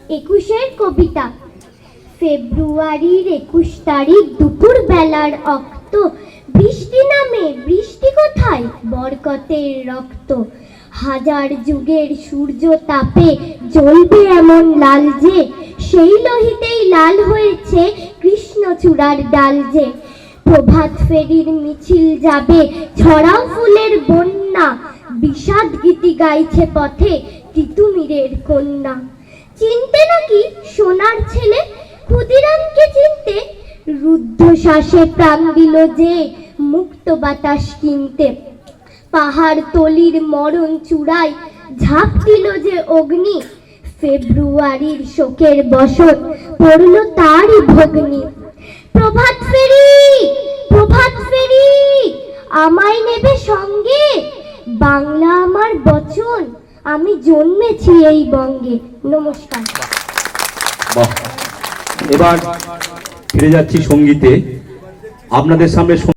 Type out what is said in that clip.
একুশের কবিতা। ফেব্রুয়ারির 21 তারিখ দুপুর বেলার অক্ত, বৃষ্টি নামে বৃষ্টি কোথায় বরকতের রক্ত। হাজার যুগের সূর্য তাপে জ্বলবে এমন লাল যে, সেই লোহিতেই লাল হয়েছে কৃষ্ণচূড়ার ডাল যে। প্রভাত ফেরির মিছিল যাবে ছড়াও ফুলের বন্যা, বিষাদ গীতি গাইছে পথে তিতুমিরের কন্যা। চিনতে নাকি সোনার ছেলে ক্ষুদিরামকে চিনতে, রুদ্ধশ্বাসে প্রাণ দিল যে মুক্ত বাতাস কিনতে। পাহাড় তলির মরণ চূড়ায় ঝাঁপ দিল যে অগ্নি, ফেব্রুয়ারির শোকের বসত পড়ল তারই ভগ্নি। প্রভাত ফেরি, প্রভাত ফেরি, আমায় নেবে সঙ্গে, বাংলা আমার বচন, আমি জন্মেছি এই বঙ্গে। নমস্কার। এবার ফিরে যাচ্ছি সঙ্গীতে। আপনাদের সামনে